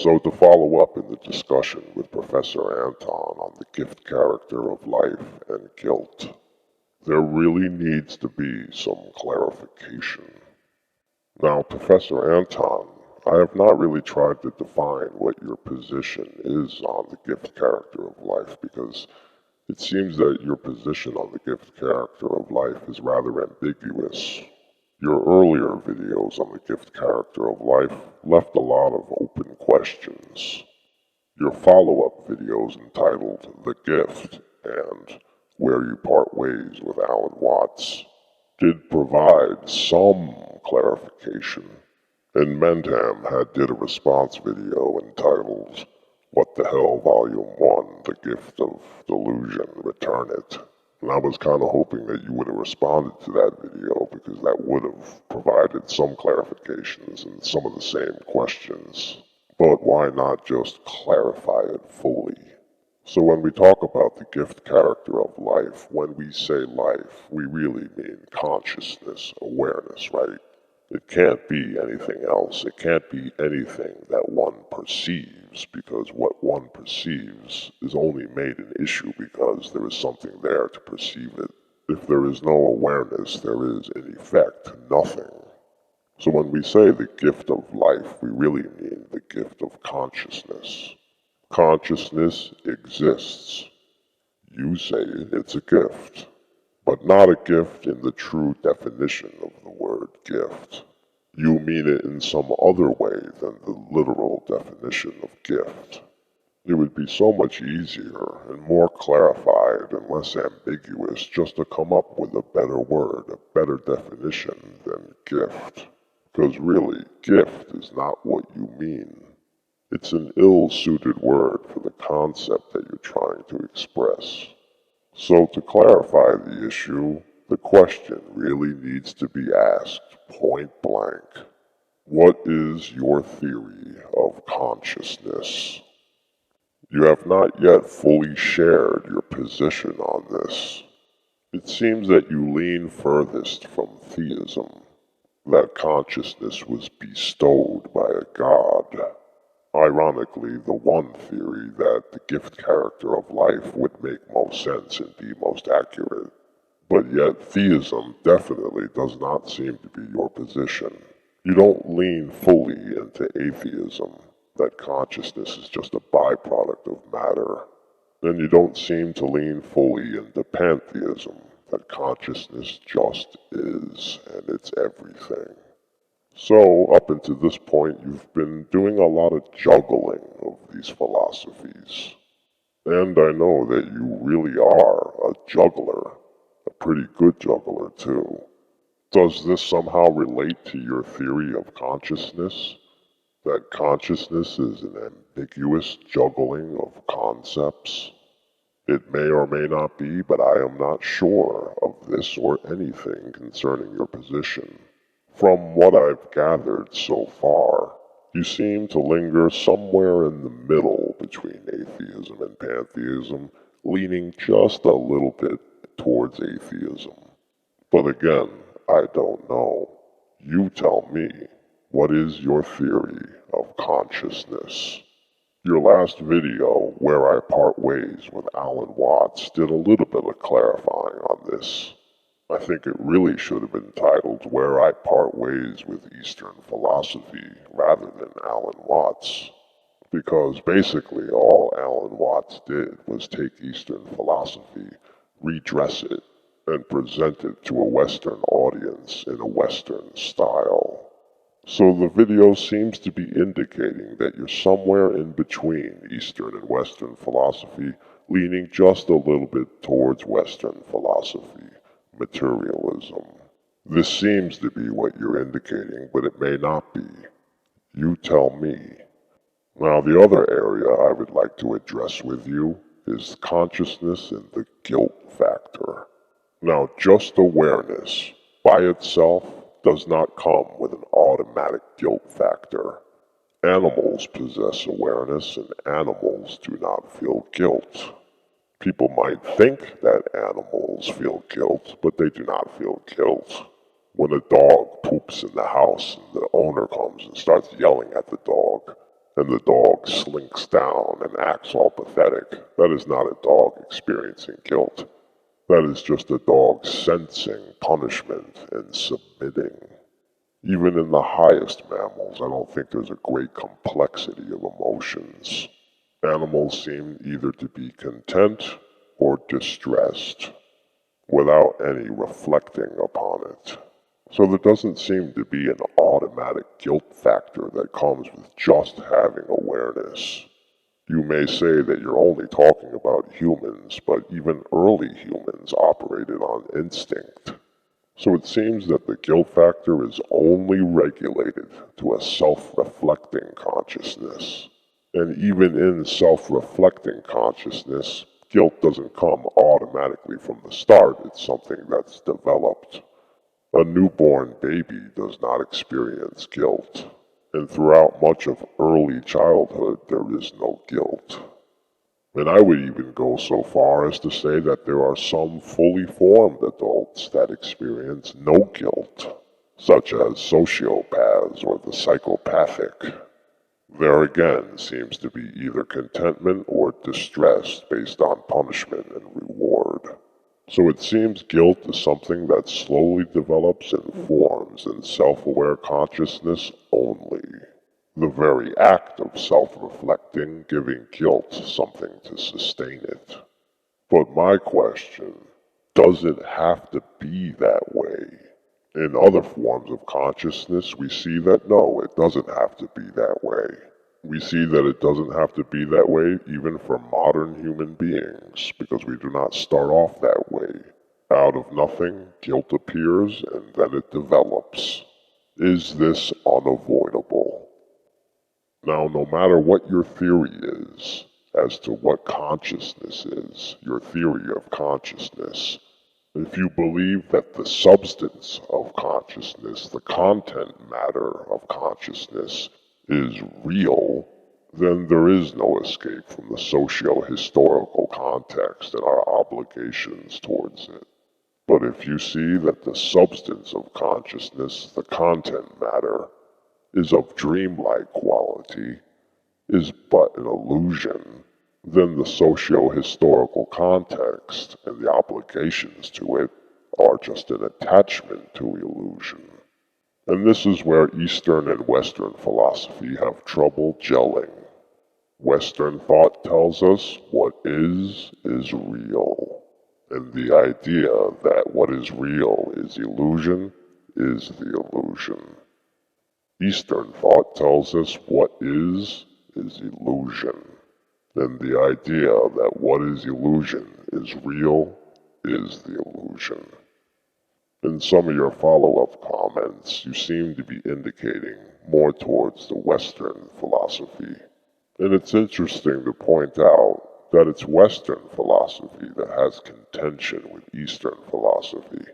So to follow up in the discussion with Professoranton on the gift character of life and guilt, there really needs to be some clarification. Now, Professoranton, I have not really tried to define what your position is on the gift character of life because it seems that your position on the gift character of life is rather ambiguous. Your earlier videos on the gift character of life left a lot of open questions. Your follow-up videos entitled The Gift and Where You Part Ways with Alan Watts did provide some clarification, and Mendham did a response video entitled What the Hell Volume 1, The Gift of Delusion, Return It. And I was kind of hoping that you would have responded to that video because that would have provided some clarifications and some of the same questions. But why not just clarify it fully? So when we talk about the gift character of life, when we say life, we really mean consciousness, awareness, right? It can't be anything else. It can't be anything that one perceives, because what one perceives is only made an issue because there is something there to perceive it. If there is no awareness, there is, in effect, nothing. So when we say the gift of life, we really mean the gift of consciousness. Consciousness exists. You say it's a gift, but not a gift in the true definition of the word gift. You mean it in some other way than the literal definition of gift. It would be so much easier and more clarified and less ambiguous just to come up with a better word, a better definition than gift. Because really, gift is not what you mean. It's an ill-suited word for the concept that you're trying to express. So to clarify the issue, the question really needs to be asked point blank. What is your theory of consciousness? You have not yet fully shared your position on this. It seems that you lean furthest from theism, that consciousness was bestowed by a god. Ironically, the one theory that the gift character of life would make most sense and be most accurate. But yet theism definitely does not seem to be your position. You don't lean fully into atheism, that consciousness is just a byproduct of matter. Then you don't seem to lean fully into pantheism, that consciousness just is, and it's everything. So, up until this point, you've been doing a lot of juggling of these philosophies. And I know that you really are a juggler, a pretty good juggler too. Does this somehow relate to your theory of consciousness? That consciousness is an ambiguous juggling of concepts? It may or may not be, but I am not sure of this or anything concerning your position. From what I've gathered so far, you seem to linger somewhere in the middle between atheism and pantheism, leaning just a little bit towards atheism. But again, I don't know. You tell me, what is your theory of consciousness? Your last video, Where I Part Ways with Alan Watts, did a little bit of clarifying on this. I think it really should have been titled Where I Part Ways with Eastern Philosophy rather than Alan Watts, because basically all Alan Watts did was take Eastern philosophy, redress it, and present it to a Western audience in a Western style. So the video seems to be indicating that you're somewhere in between Eastern and Western philosophy, leaning just a little bit towards Western philosophy. Materialism. This seems to be what you're indicating, but it may not be. You tell me. Now, the other area I would like to address with you is consciousness and the guilt factor. Now, just awareness by itself does not come with an automatic guilt factor. Animals possess awareness, and animals do not feel guilt. People might think that animals feel guilt, but they do not feel guilt. When a dog poops in the house and the owner comes and starts yelling at the dog, and the dog slinks down and acts all pathetic, that is not a dog experiencing guilt. That is just a dog sensing punishment and submitting. Even in the highest mammals, I don't think there's a great complexity of emotions. Animals seem either to be content or distressed, without any reflecting upon it. So there doesn't seem to be an automatic guilt factor that comes with just having awareness. You may say that you're only talking about humans, but even early humans operated on instinct. So it seems that the guilt factor is only regulated to a self-reflecting consciousness. And even in self-reflecting consciousness, guilt doesn't come automatically from the start. It's something that's developed. A newborn baby does not experience guilt. And throughout much of early childhood, there is no guilt. And I would even go so far as to say that there are some fully formed adults that experience no guilt, such as sociopaths or the psychopathic. There again seems to be either contentment or distress based on punishment and reward. So it seems guilt is something that slowly develops and forms in self-aware consciousness only. The very act of self-reflecting giving guilt something to sustain it. But my question, does it have to be that way? In other forms of consciousness, we see that no, it doesn't have to be that way. We see that it doesn't have to be that way even for modern human beings, because we do not start off that way. Out of nothing, guilt appears and then it develops. Is this unavoidable? Now, no matter what your theory is as to what consciousness is, your theory of consciousness, if you believe that the substance of consciousness, the content matter of consciousness, is real, then there is no escape from the socio-historical context and our obligations towards it. But if you see that the substance of consciousness, the content matter, is of dreamlike quality, is but an illusion, then the socio-historical context and the obligations to it are just an attachment to illusion. And this is where Eastern and Western philosophy have trouble gelling. Western thought tells us what is real. And the idea that what is real is illusion is the illusion. Eastern thought tells us what is illusion. And the idea that what is illusion is real is the illusion. In some of your follow-up comments, you seem to be indicating more towards the Western philosophy. And it's interesting to point out that it's Western philosophy that has contention with Eastern philosophy.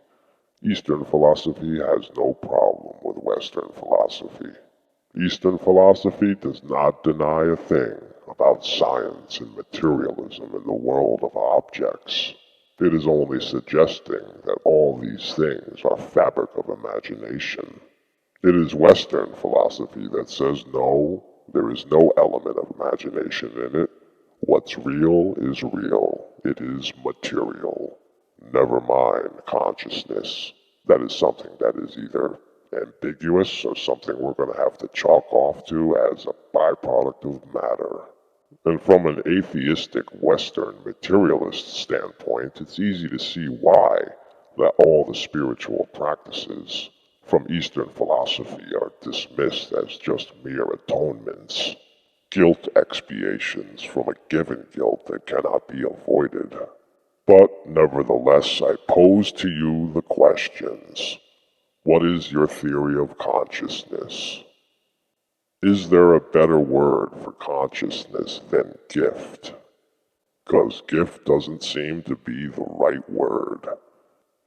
Eastern philosophy has no problem with Western philosophy. Eastern philosophy does not deny a thing about science and materialism in the world of objects. It is only suggesting that all these things are fabric of imagination. It is Western philosophy that says no, there is no element of imagination in it. What's real is real. It is material. Never mind consciousness. That is something that is either ambiguous or something we're going to have to chalk off to as a byproduct of matter. And from an atheistic Western materialist standpoint, it's easy to see why that all the spiritual practices from Eastern philosophy are dismissed as just mere atonements, guilt expiations from a given guilt that cannot be avoided. But nevertheless, I pose to you the questions. What is your theory of consciousness? Is there a better word for consciousness than gift? Because gift doesn't seem to be the right word.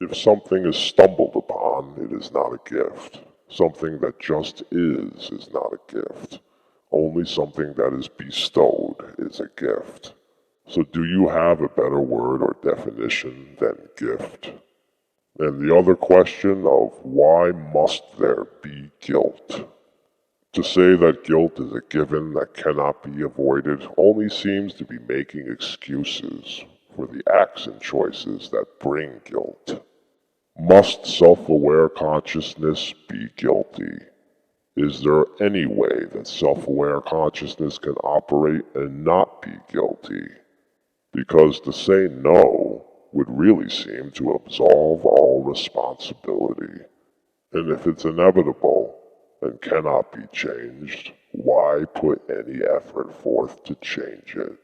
If something is stumbled upon, it is not a gift. Something that just is not a gift. Only something that is bestowed is a gift. So do you have a better word or definition than gift? And the other question of why must there be guilt? To say that guilt is a given that cannot be avoided only seems to be making excuses for the acts and choices that bring guilt. Must self-aware consciousness be guilty? Is there any way that self-aware consciousness can operate and not be guilty? Because to say no would really seem to absolve all responsibility. And if it's inevitable and cannot be changed, why put any effort forth to change it?